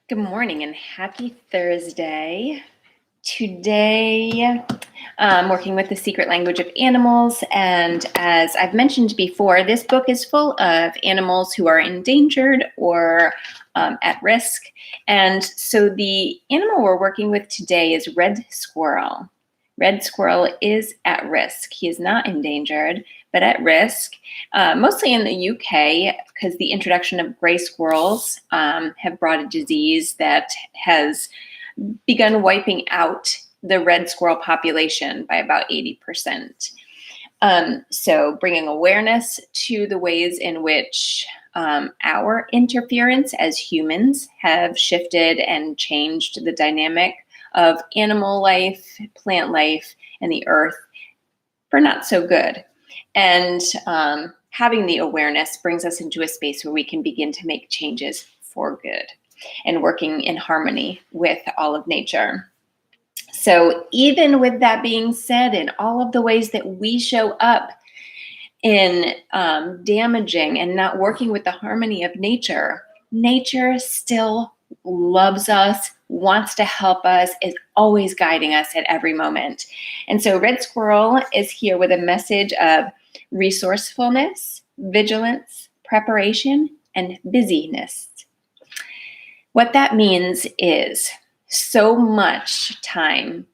Good morning and happy Thursday. Today, I'm working with the secret language of animals. And as I've mentioned before, this book is full of animals who are endangered or at risk. And so the animal we're working with today is red squirrel. Red squirrel is at risk. He is not endangered, but at risk, mostly in the UK, because the introduction of gray squirrels have brought a disease that has begun wiping out the red squirrel population by about 80%. So bringing awareness to the ways in which our interference as humans have shifted and changed the dynamic of animal life, plant life, and the earth for not so good. And having the awareness brings us into a space where we can begin to make changes for good and working in harmony with all of nature. So even with that being said, in all of the ways that we show up in damaging and not working with the harmony of nature, nature still loves us, wants to help us, is always guiding us at every moment. And so Red Squirrel is here with a message of resourcefulness, vigilance, preparation, and busyness. What that means is so much time,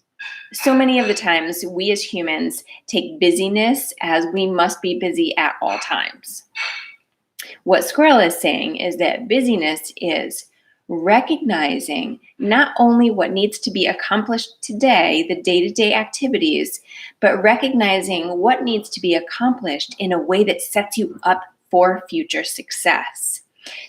so many of the times we as humans take busyness as we must be busy at all times. What Squirrel is saying is that busyness is recognizing not only what needs to be accomplished today, the day-to-day activities, but recognizing what needs to be accomplished in a way that sets you up for future success.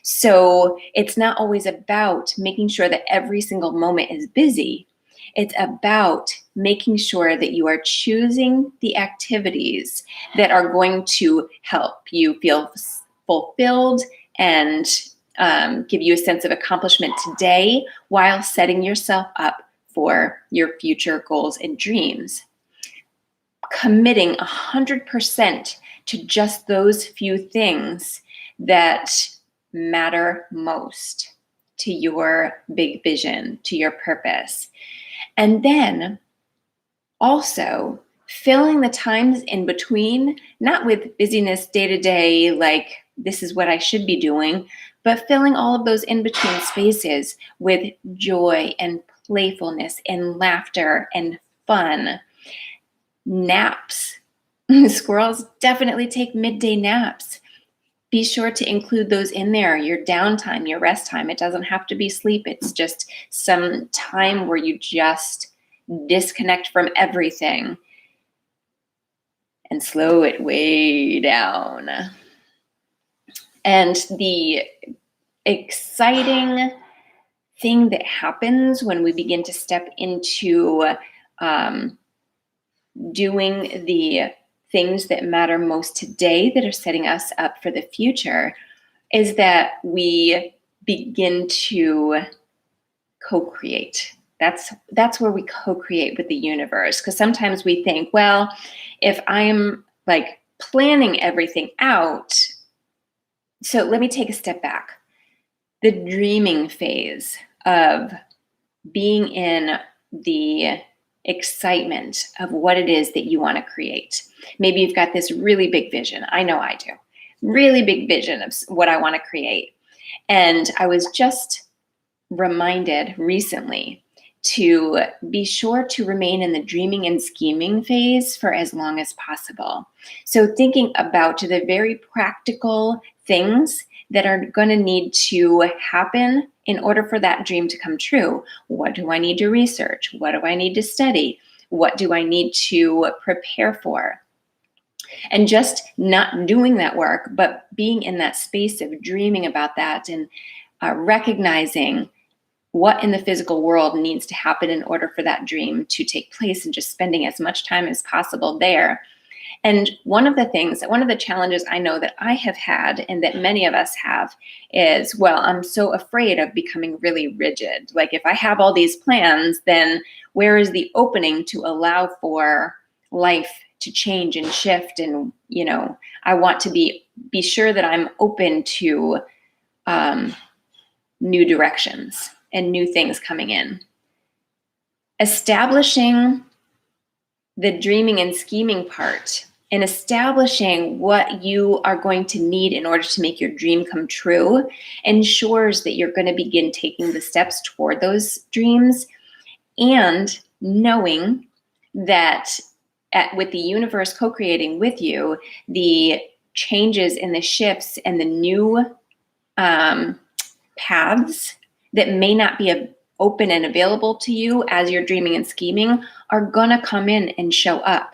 So it's not always about making sure that every single moment is busy. It's about making sure that you are choosing the activities that are going to help you feel fulfilled and give you a sense of accomplishment today while setting yourself up for your future goals and dreams. Committing 100% to just those few things that matter most to your big vision, to your purpose. And then also filling the times in between, not with busyness day to day, like this is what I should be doing, but filling all of those in between spaces with joy and playfulness and laughter and fun. Naps. Squirrels definitely take midday naps. Be sure to include those in there, your downtime, your rest time. It doesn't have to be sleep. It's just some time where you just disconnect from everything and slow it way down. And the exciting thing that happens when we begin to step into doing the things that matter most today that are setting us up for the future is that we begin to co-create. That's where we co-create with the universe. Because sometimes we think, well, if I'm like planning everything out, so let me take a step back. The dreaming phase of being in the excitement of what it is that you want to create. Maybe you've got this really big vision. I know I do. Really big vision of what I want to create. And I was just reminded recently to be sure to remain in the dreaming and scheming phase for as long as possible. So thinking about the very practical things that are going to need to happen in order for that dream to come true. What do I need to research? What do I need to study? What do I need to prepare for? And just not doing that work, but being in that space of dreaming about that and recognizing what in the physical world needs to happen in order for that dream to take place, and just spending as much time as possible there. And one of the challenges I know that I have had and that many of us have is, well, I'm so afraid of becoming really rigid. Like if I have all these plans, then where is the opening to allow for life to change and shift? And, I want to be sure that I'm open to new directions and new things coming in. Establishing the dreaming and scheming part and establishing what you are going to need in order to make your dream come true ensures that you're going to begin taking the steps toward those dreams, and knowing that with the universe co-creating with you, the changes and the shifts and the new paths that may not be open and available to you as you're dreaming and scheming are gonna come in and show up.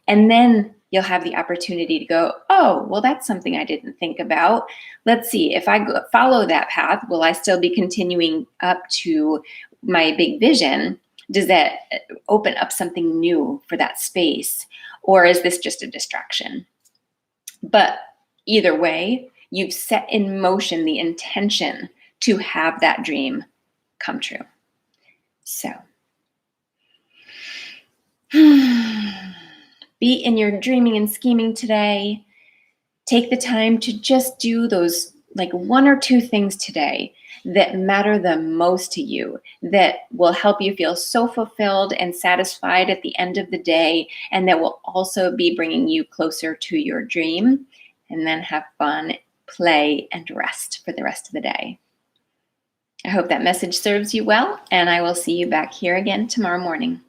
And then you'll have the opportunity to go, oh, well, that's something I didn't think about. Let's see, if I follow that path, will I still be continuing up to my big vision? Does that open up something new for that space? Or is this just a distraction? But either way, you've set in motion the intention to have that dream come true. So be in your dreaming and scheming today. Take the time to just do those like 1 or 2 things today that matter the most to you, that will help you feel so fulfilled and satisfied at the end of the day, and that will also be bringing you closer to your dream. And then have fun, play, and rest for the rest of the day. I hope that message serves you well, and I will see you back here again tomorrow morning.